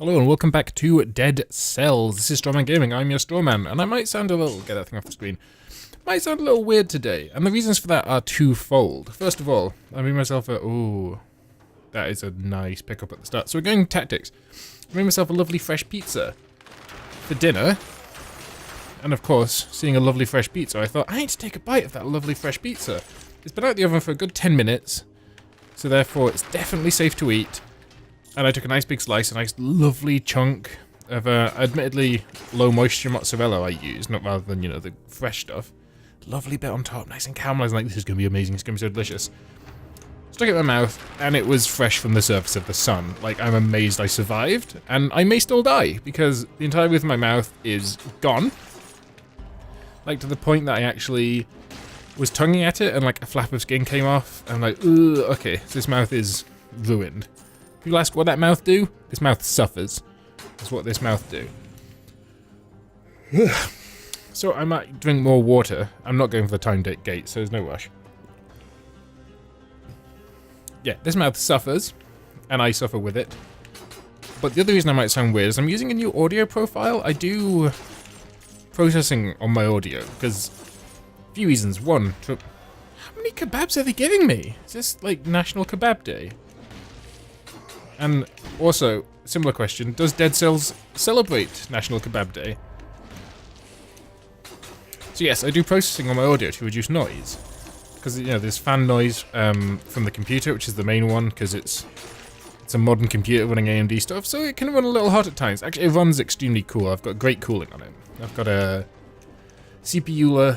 Hello and welcome back to Dead Cells. This is Strawman Gaming, I'm your Strawman, and I might sound a little, get that thing off the screen, might sound a little weird today, and the reasons for that are twofold. First of all, I made myself a, ooh, that is a nice pickup at the start. So we're going tactics. I made myself a lovely fresh pizza for dinner, and of course, seeing a lovely fresh pizza, I thought, I need to take a bite of that lovely fresh pizza. It's been out of the oven for a good 10 minutes, so therefore it's definitely safe to eat. And I took a nice big slice, a nice lovely chunk of admittedly low moisture mozzarella I used, not rather than, you know, the fresh stuff. Lovely bit on top, nice and caramelized, like this is going to be amazing, it's going to be so delicious. Stuck it in my mouth, and it was fresh from the surface of the sun. Like, I'm amazed I survived, and I may still die, because the entire roof of my mouth is gone. Like, to the point that I actually was tonguing at it, and like a flap of skin came off, and I'm like, ugh, okay, so this mouth is ruined. People ask what that mouth do? This mouth suffers. That's what this mouth do. So I might drink more water. I'm not going for the time gate, so there's no rush. Yeah, this mouth suffers, and I suffer with it. But the other reason I might sound weird is I'm using a new audio profile. I do processing on my audio, because a few reasons. One, how many kebabs are they giving me? Is this like National Kebab Day? And also, similar question, does Dead Cells celebrate National Kebab Day? So yes, I do processing on my audio to reduce noise. Because, you know, there's fan noise from the computer, which is the main one, because it's a modern computer running AMD stuff, so it can run a little hot at times. Actually, it runs extremely cool. I've got great cooling on it. I've got a CPU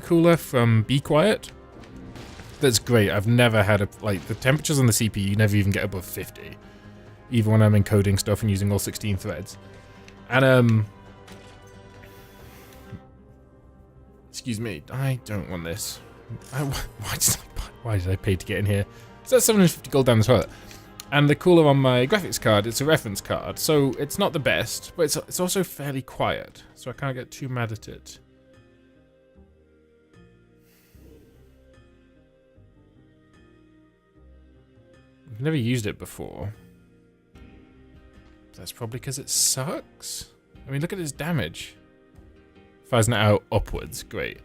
cooler from Be Quiet. That's great. I've never had the temperatures on the CPU never even get above 50. Even when I'm encoding stuff and using all 16 threads. And, excuse me, I don't want this. Why did I pay to get in here? So that's 750 gold down the toilet. And the cooler on my graphics card, it's a reference card, so it's not the best, but it's also fairly quiet, so I can't get too mad at it. I've never used it before. That's probably because it sucks. I mean, look at its damage. Fires it out upwards, great.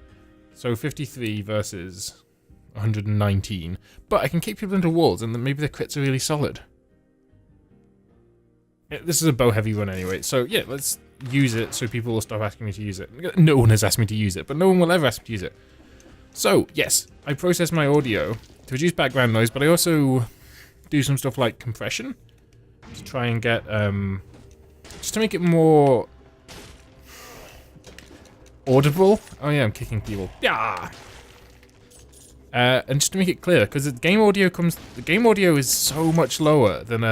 So 53 versus 119. But I can kick people into walls, and then maybe the crits are really solid. Yeah, this is a bow heavy run anyway, so yeah, let's use it so people will stop asking me to use it. No one has asked me to use it, but no one will ever ask me to use it. So, yes, I process my audio to reduce background noise, but I also do some stuff like compression to try and get, just to make it more audible. Oh yeah, I'm kicking people. Yeah. And just to make it clear, because the game audio is so much lower than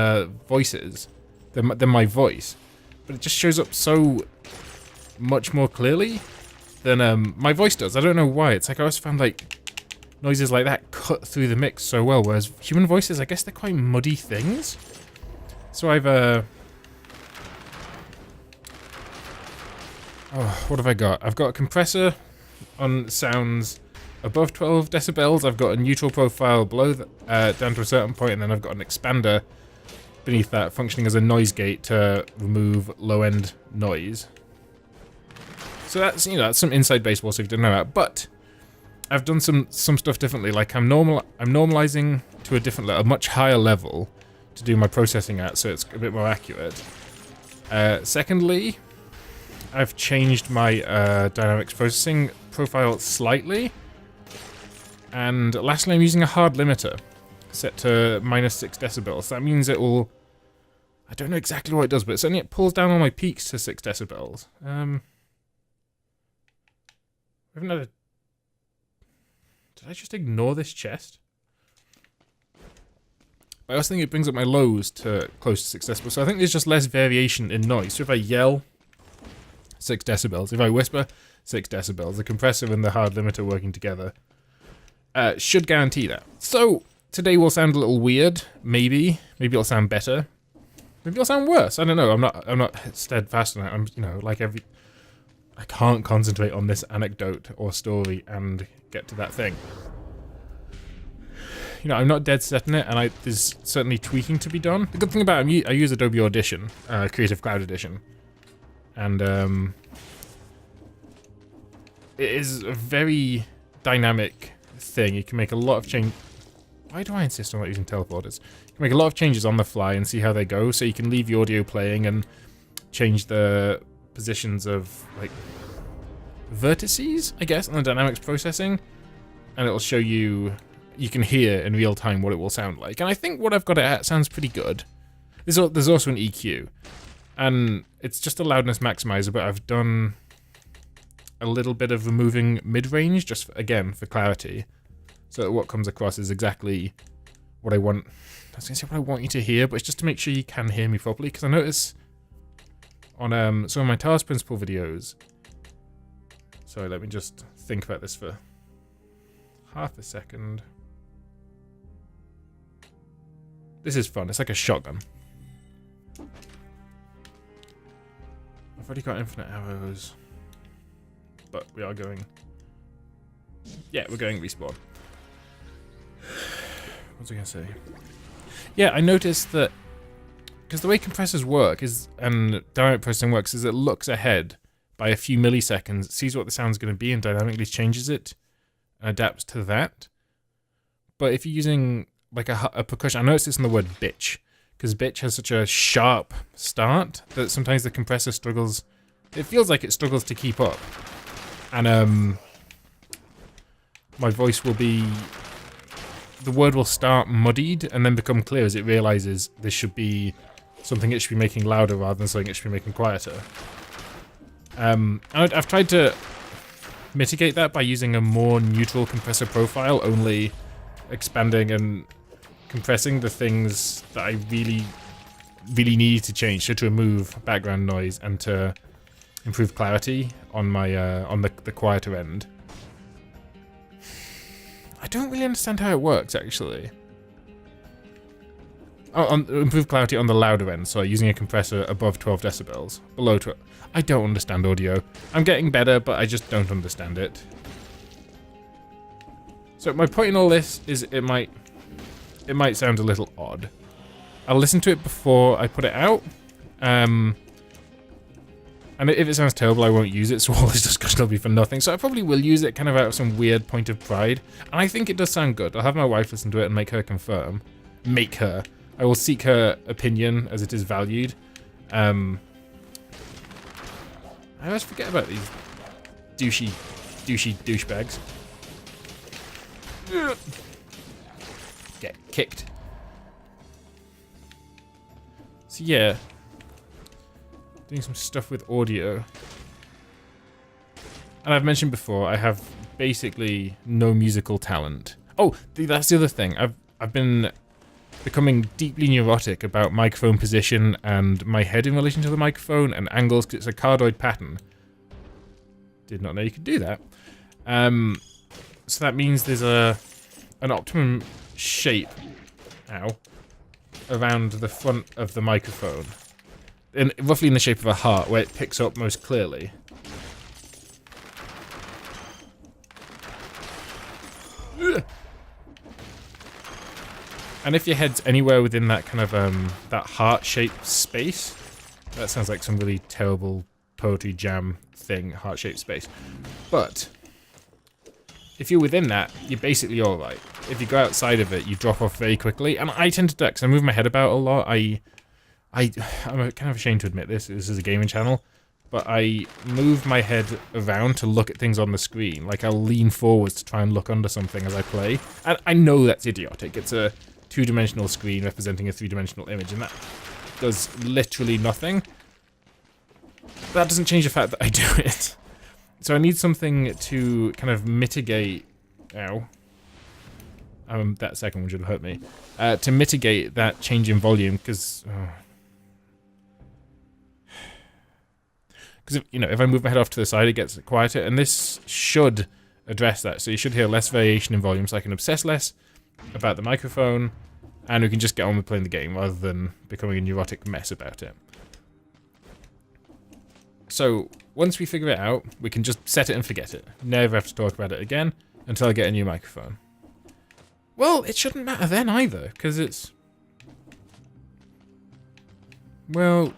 voices, than my voice, but it just shows up so much more clearly than my voice does. I don't know why. It's like I always found like noises like that cut through the mix so well, whereas human voices, I guess they're quite muddy things. So I've, what have I got? I've got a compressor on sounds above 12 decibels, I've got a neutral profile below, down to a certain point, and then I've got an expander beneath that functioning as a noise gate to remove low-end noise. So that's, you know, that's some inside baseball, so if you didn't know that, but I've done some stuff differently. Like I'm normalizing to a much higher level to do my processing at, so it's a bit more accurate. Secondly, I've changed my dynamics processing profile slightly, and lastly, I'm using a hard limiter set to -6 decibels. That means it will. I don't know exactly what it does, but certainly it pulls down all my peaks to 6 decibels. We haven't had a. Did I just ignore this chest? But I also think it brings up my lows to close to 6 decibels, so I think there's just less variation in noise. So if I yell, 6 decibels. If I whisper, 6 decibels. The compressor and the hard limiter working together should guarantee that. So today will sound a little weird, maybe. Maybe it'll sound better. Maybe it'll sound worse. I don't know. I'm not steadfast on it. I'm, you know, like I can't concentrate on this anecdote or story and get to that thing. you know, I'm not dead set on it, and there's certainly tweaking to be done. The good thing about it, I use Adobe Audition, Creative Cloud Edition, and it is a very dynamic thing. You can make a lot of change. Why do I insist on not using teleporters? You can make a lot of changes on the fly and see how they go, so you can leave the audio playing and change the positions of, like, vertices, I guess, on the dynamics processing, and it'll show you, you can hear in real time what it will sound like. And I think what I've got it at sounds pretty good. There's also an EQ, and it's just a loudness maximizer, but I've done a little bit of removing mid-range, just again for clarity, so that what comes across is exactly what I want. I was gonna say what I want you to hear, but it's just to make sure you can hear me properly, because I notice on some of my task principle videos. Sorry, let me just think about this for half a second. This is fun. It's like a shotgun. I've already got infinite arrows. But we are going... Yeah, we're going respawn. What was I going to say? Yeah, I noticed that... Because the way compressors work is, and dynamic processing works, is it looks ahead by a few milliseconds, sees what the sound's going to be, and dynamically changes it, and adapts to that. But if you're using like a percussion, I noticed this in the word bitch, because bitch has such a sharp start that sometimes the compressor struggles. It feels like it struggles to keep up, and my voice will be. The word will start muddied and then become clear as it realizes this should be something it should be making louder rather than something it should be making quieter. I've tried to mitigate that by using a more neutral compressor profile, only expanding and compressing the things that I really need to change, so to remove background noise and to improve clarity on my on the quieter end. I don't really understand how it works, actually. Oh, improve clarity on the louder end, so using a compressor above 12 decibels. Below 12. I don't understand audio. I'm getting better, but I just don't understand it. So my point in all this is it might sound a little odd. I'll listen to it before I put it out. And if it sounds terrible, I won't use it, so all this discussion will be for nothing. So I probably will use it kind of out of some weird point of pride. And I think it does sound good. I'll have my wife listen to it and make her confirm. Make her. I will seek her opinion as it is valued. I always forget about these douchebags. Get kicked. So yeah. Doing some stuff with audio. And I've mentioned before, I have basically no musical talent. Oh, that's the other thing. I've been becoming deeply neurotic about microphone position and my head in relation to the microphone and angles, because it's a cardioid pattern. Did not know you could do that. So that means there's an optimum shape, around the front of the microphone. Roughly in the shape of a heart, where it picks up most clearly. And if your head's anywhere within that kind of that heart-shaped space, that sounds like some really terrible poetry jam thing, heart-shaped space. But if you're within that, you're basically all right. If you go outside of it, you drop off very quickly. And I tend to do that because I move my head about a lot. I'm kind of ashamed to admit this. This is a gaming channel, but I move my head around to look at things on the screen. Like I'll lean forwards to try and look under something as I play. And I know that's idiotic. It's a two-dimensional screen representing a three-dimensional image, and that does literally nothing. That doesn't change the fact that I do it. So I need something to kind of mitigate. Ow. That second one should have hurt me. To mitigate that change in volume, because. Because if I move my head off to the side, it gets quieter, and this should address that. So you should hear less variation in volume, so I can obsess less about the microphone, and we can just get on with playing the game rather than becoming a neurotic mess about it. So once we figure it out, we can just set it and forget it. Never have to talk about it again until I get a new microphone. Well, it shouldn't matter then either, because it's... Well,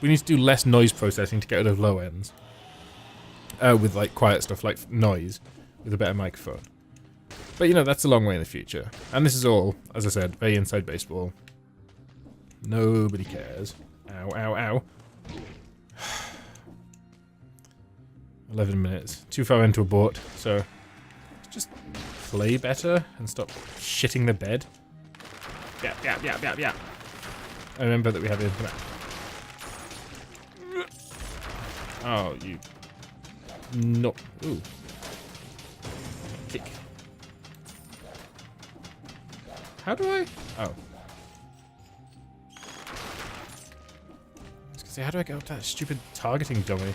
we need to do less noise processing to get rid of low ends. With, like, quiet stuff like noise, with a better microphone. But, you know, that's a long way in the future. And this is all, as I said, very inside baseball. Nobody cares. Ow, ow, ow. 11 minutes. Too far into a boat, so... Just play better and stop shitting the bed. Yap, yap, yap, yap, yap. I remember that we have infinite. Oh, you... No. Ooh. Kick. How do I... Oh. I was gonna say, how do I get up that stupid targeting dummy?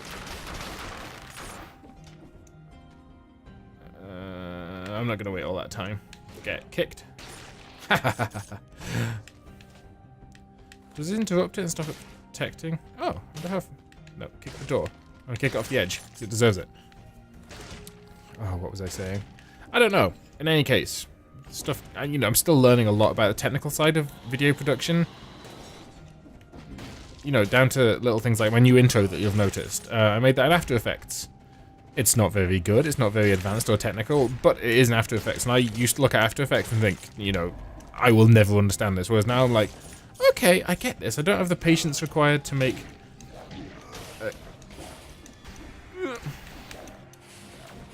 I'm not gonna wait all that time. Get kicked. Does it interrupt it and stop it protecting? Oh, I have... No, kick the door. I'm gonna kick it off the edge, because it deserves it. Oh, what was I saying? I don't know. In any case, stuff... You know, I'm still learning a lot about the technical side of video production. You know, down to little things like my new intro that you've noticed. I made that in After Effects. It's not very good, it's not very advanced or technical, but it is in After Effects, and I used to look at After Effects and think, you know, I will never understand this, whereas now I'm like, okay, I get this. I don't have the patience required to make...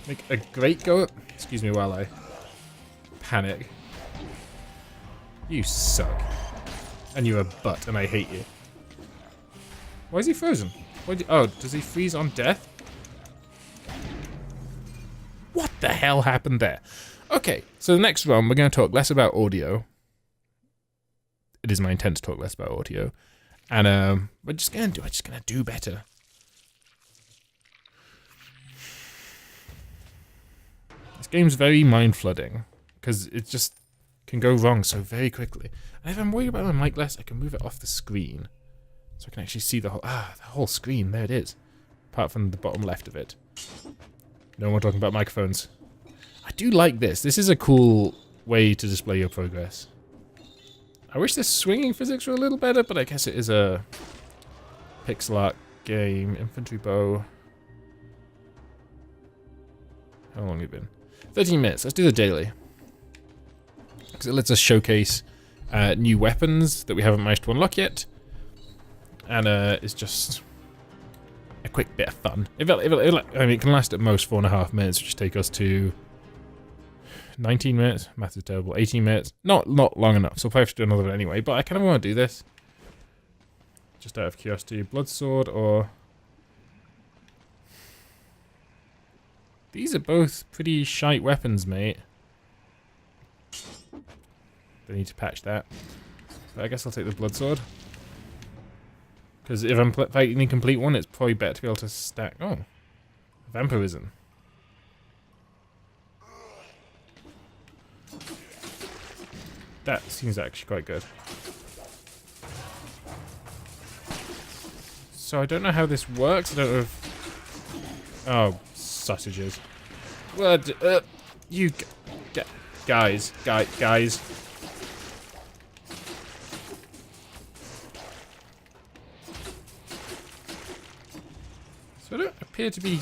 make a great go at... Excuse me while I panic. You suck. And you're a butt, and I hate you. Why is he frozen? Oh, does he freeze on death? What the hell happened there? Okay, so the next run, we're going to talk less about audio. It is my intent to talk less about audio. And we're just going to do better. This game's very mind-flooding, because it just can go wrong so very quickly. And if I'm worried about my mic less, I can move it off the screen. So I can actually see the whole screen. There it is. Apart from the bottom left of it. No more talking about microphones. I do like this. This is a cool way to display your progress. I wish the swinging physics were a little better, but I guess it is a pixel art game. Infantry bow. How long have you been? 13 minutes. Let's do the daily. Because it lets us showcase new weapons that we haven't managed to unlock yet. And it's just a quick bit of fun. I mean, it can last at most 4.5 minutes, which take us to 19 minutes. Math is terrible. 18 minutes. Not long enough, so we'll probably have to do another one anyway. But I kind of want to do this. Just out of curiosity. Bloodsword or... These are both pretty shite weapons, mate. They need to patch that. But I guess I'll take the Bloodsword. Because if I'm fighting the complete one, it's probably better to be able to stack... Oh. Vampirism. That seems actually quite good. So I don't know how this works. I don't know if... Oh, sausages. What? You... Guys. So I don't appear to be...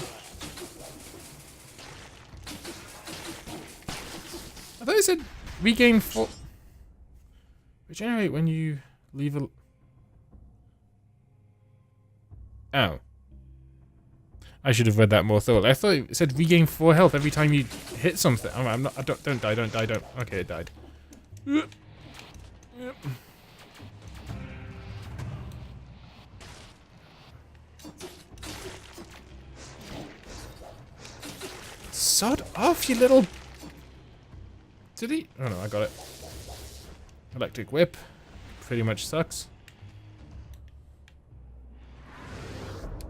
I thought it said regain full... Regenerate when you leave a... Oh. I should have read that more thoroughly. I thought it said regain 4 health every time you hit something. I'm not... Don't die. Okay, it died. Sod off, you little... Did he? Oh no, I got it. Electric whip. Pretty much sucks.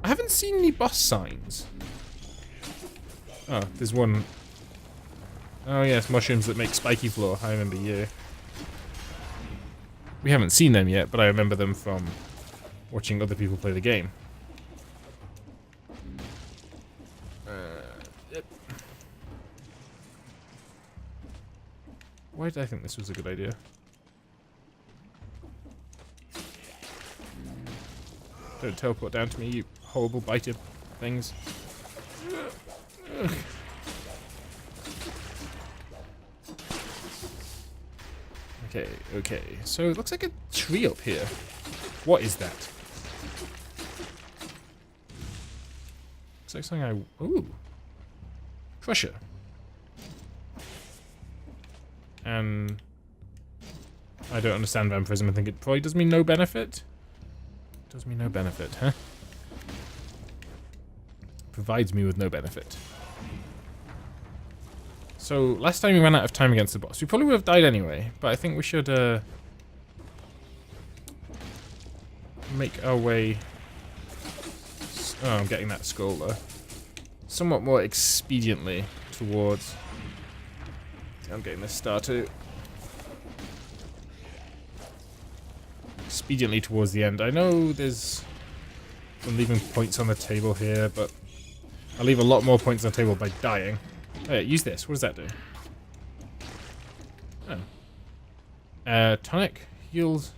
I haven't seen any boss signs. Oh, there's one. Oh yes, mushrooms that make spiky floor. I remember you. We haven't seen them yet, but I remember them from watching other people play the game. Yep. Why did I think this was a good idea? Don't teleport down to me, you horrible biter things. Okay, okay. So it looks like a tree up here. What is that? Looks like something I... Ooh. Crusher. And... I don't understand vampirism. I think it probably does me no benefit. Does me no benefit, huh? Provides me with no benefit. So, last time we ran out of time against the boss. We probably would have died anyway, but I think we should, make our way... Oh, I'm getting that skull, though. Somewhat more expediently towards... I'm getting this star, too. Expediently towards the end. I know there's... I'm leaving points on the table here, but... I'll leave a lot more points on the table by dying. Oh yeah, use this. What does that do? Oh. Tonic heals.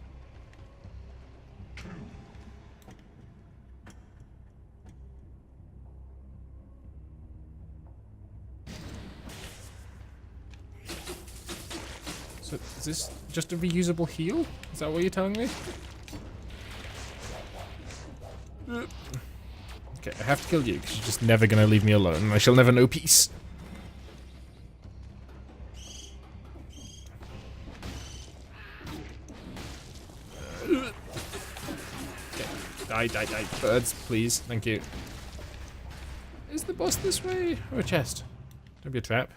So is this just a reusable heal? Is that what you're telling me? Okay, I have to kill you because you're just never going to leave me alone and I shall never know peace. Okay, die, birds, please, thank you. Is the boss this way? Oh, a chest. Don't be a trap.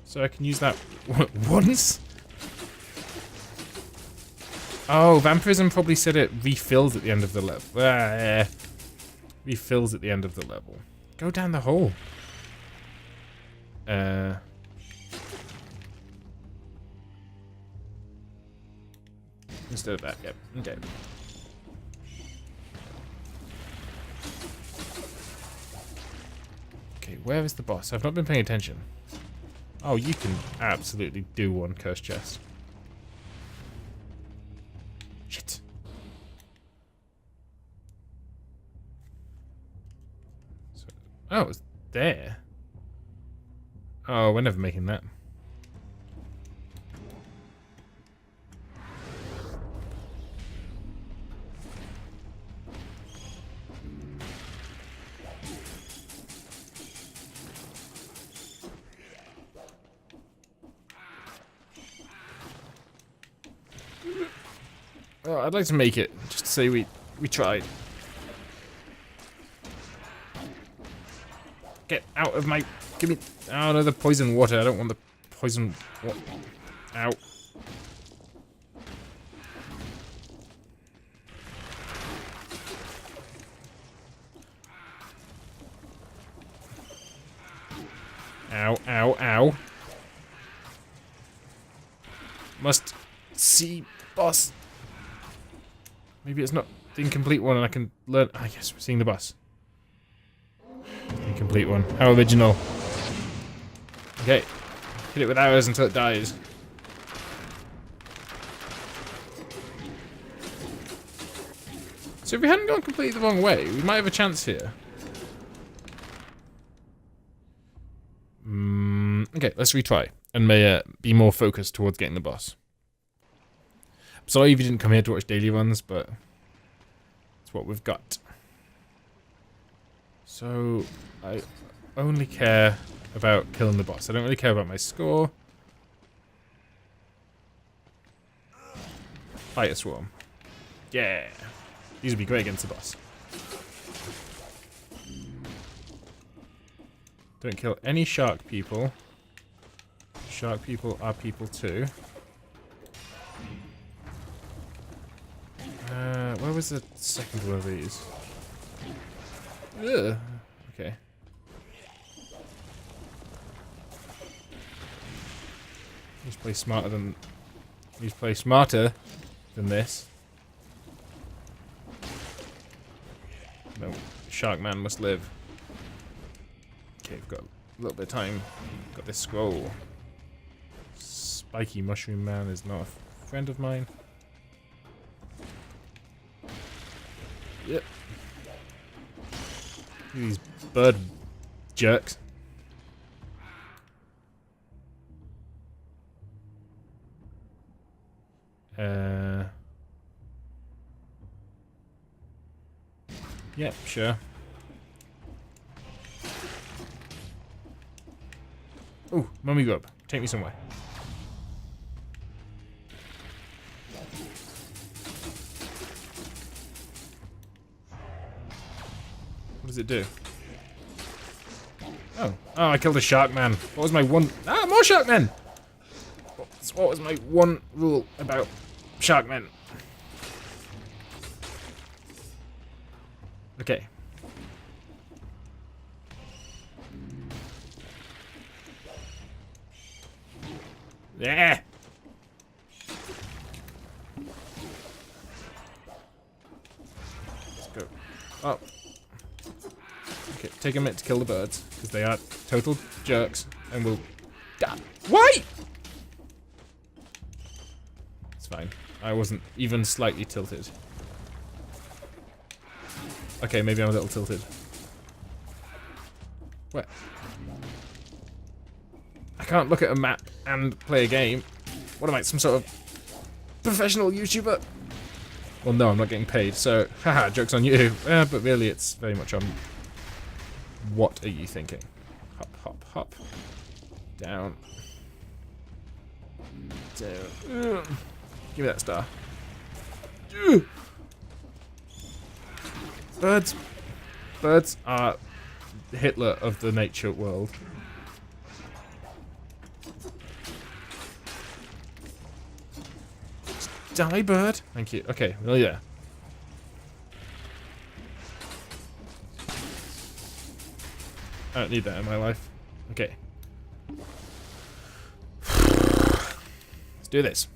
So I can use that once? Oh, vampirism probably said it refills at the end of the level. Refills at the end of the level. Go down the hole. Instead of that, yep. Okay. Okay, where is the boss? I've not been paying attention. Oh, you can absolutely do one cursed chest. Shit. So, oh, it's there. Oh, we're never making that. Oh, I'd like to make it, just to say we tried. Get out of my... Give me... Oh no, the poison water. I don't want the poison... What? Ow. Ow, ow, ow. Must see boss. Maybe it's not the incomplete one and I can learn... Ah, yes, we're seeing the boss. Incomplete one. How original. Okay. Hit it with arrows until it dies. So if we hadn't gone completely the wrong way, we might have a chance here. Okay, let's retry. And may be more focused towards getting the boss. Sorry if you didn't come here to watch daily runs, but it's what we've got. So, I only care about killing the boss. I don't really care about my score. Fire Swarm. Yeah. These would be great against the boss. Don't kill any shark people. Shark people are people too. Where was the second one of these? Ugh. Okay. He's play smarter than... He's play smarter than this. No. Shark Man must live. Okay, we've got a little bit of time. Got this scroll. Spiky Mushroom Man is not a friend of mine. Yep. These bird jerks. Yep, sure. Ooh, mummy grub. Take me somewhere. What does it do? Oh, I killed a shark man. What was my one? Ah, more shark men! What was my one rule about shark men? Okay. Yeah. Let's go. Oh. Okay, take a minute to kill the birds because they are total jerks, and we'll die. Why? It's fine. I wasn't even slightly tilted. Okay, maybe I'm a little tilted. Where? I can't look at a map and play a game. What am I, some sort of professional YouTuber? Well, no, I'm not getting paid, so haha, joke's on you. But really, it's very much on what are you thinking? Hop, hop, hop. Down. Down. Give me that star. Birds. Birds are Hitler of the nature world. Die, bird. Thank you. Okay, well, yeah. I don't need that in my life. Okay. Let's do this.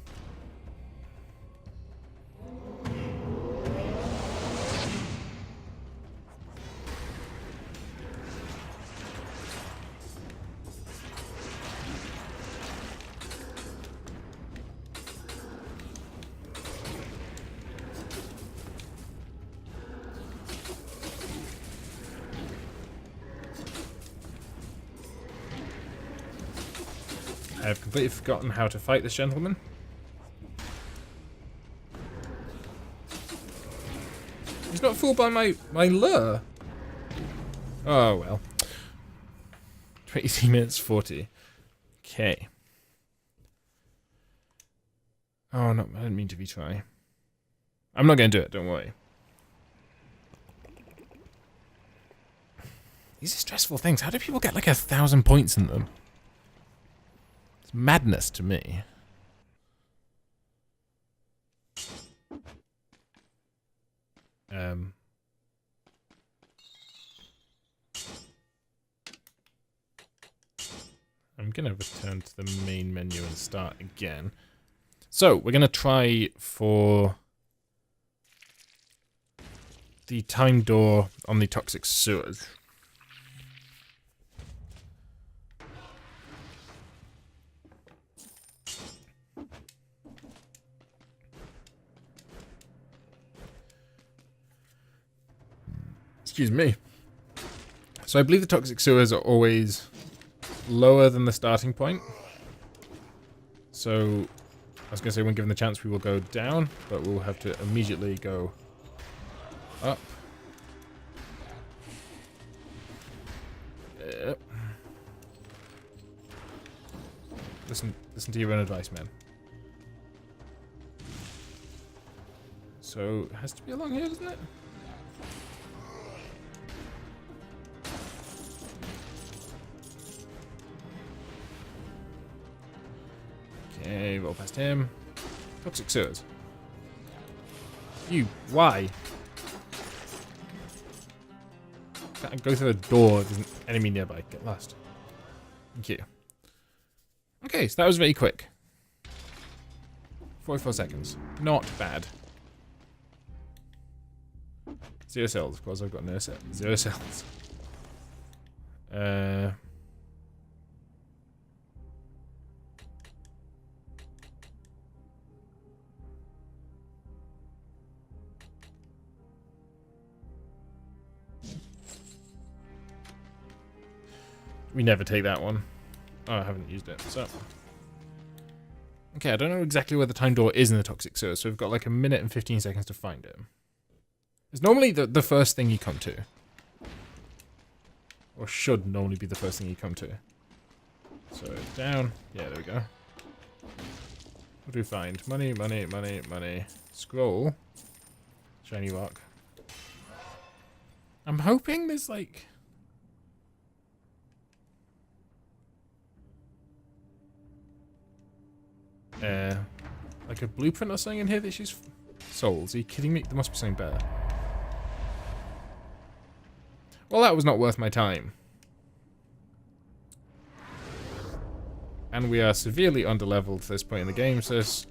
I have completely forgotten how to fight this gentleman. He's got fooled by my lure. Oh well. 23 minutes 40. Okay. Oh no, I didn't mean to retry. I'm not going to do it, don't worry. These are stressful things. How do people get like 1,000 points in them? It's madness to me. I'm going to return to the main menu and start again. So, we're going to try for the time door on the toxic sewers. Excuse me. So I believe the toxic sewers are always lower than the starting point. So I was going to say when given the chance we will go down, but we'll have to immediately go up. Yep. Listen to your own advice, man. So it has to be along here, doesn't it? Okay, roll past him. Toxic sewers. You, why? Can't go through a door, there's an enemy nearby. Get lost. Thank you. Okay, so that was very quick. 44 seconds. Not bad. 0 cells, of course I've got no 0 cells. We never take that one. Oh, I haven't used it, so. Okay, I don't know exactly where the time door is in the toxic sewer, so we've got like 1 minute and 15 seconds to find it. It's normally the first thing you come to. Or should normally be the first thing you come to. So, down. Yeah, there we go. What do we find? Money, money, money, money. Scroll. Shiny rock. I'm hoping there's like... like a blueprint or something in here that she's... Souls, are you kidding me? There must be something better. Well, that was not worth my time. And we are severely underleveled at this point in the game, so it's...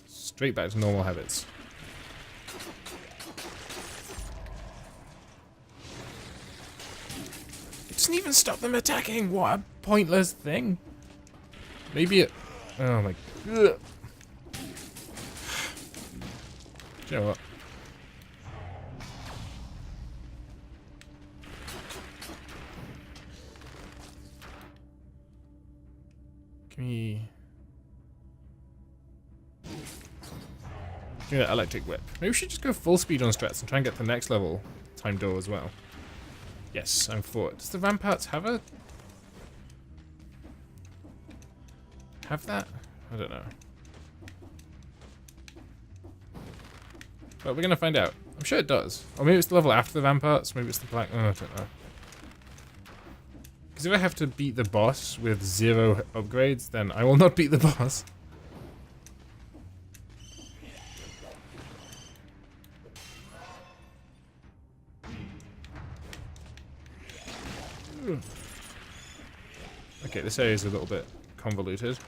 straight back to normal habits. It doesn't even stop them attacking! What a pointless thing! Maybe it... oh my... ugh. Do you know what? Give me that electric whip. Maybe we should just go full speed on strats and try and get the next level time door as well. Yes, I'm for it. Does the ramparts have a... have that? I don't know. But we're gonna find out. I'm sure it does. Or maybe it's the level after the ramparts. Maybe it's the black... oh, I don't know. Because if I have to beat the boss with 0 upgrades, then I will not beat the boss. Okay, this area is a little bit convoluted.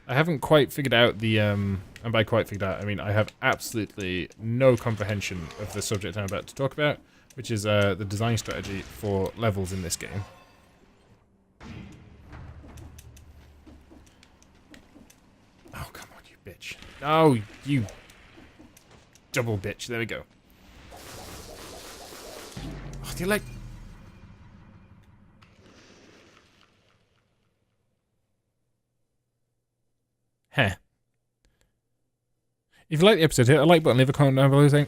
I haven't quite figured out the, and by quite figured out, I mean I have absolutely no comprehension of the subject I'm about to talk about, which is the design strategy for levels in this game. Oh, come on, you bitch. Oh, you double bitch. There we go. Oh, do you like... heh. If you like the episode, hit that like button, leave a comment down below saying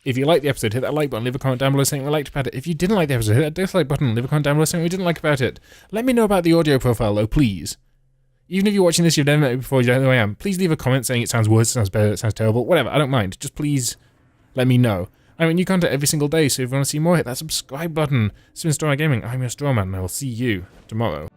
if you like the episode, hit that like button, leave a comment down below saying what you liked about it. If you didn't like the episode, hit that dislike button, leave a comment down below saying what you didn't like about it. Let me know about the audio profile though, please. Even if you're watching this, you've never met me before, you don't know who I am, please leave a comment saying it sounds worse, it sounds better, it sounds terrible, whatever, I don't mind. Just please let me know. I mean, new content every single day, so if you want to see more, hit that subscribe button. It's been Strawman Gaming, I'm your Strawman, and I will see you tomorrow.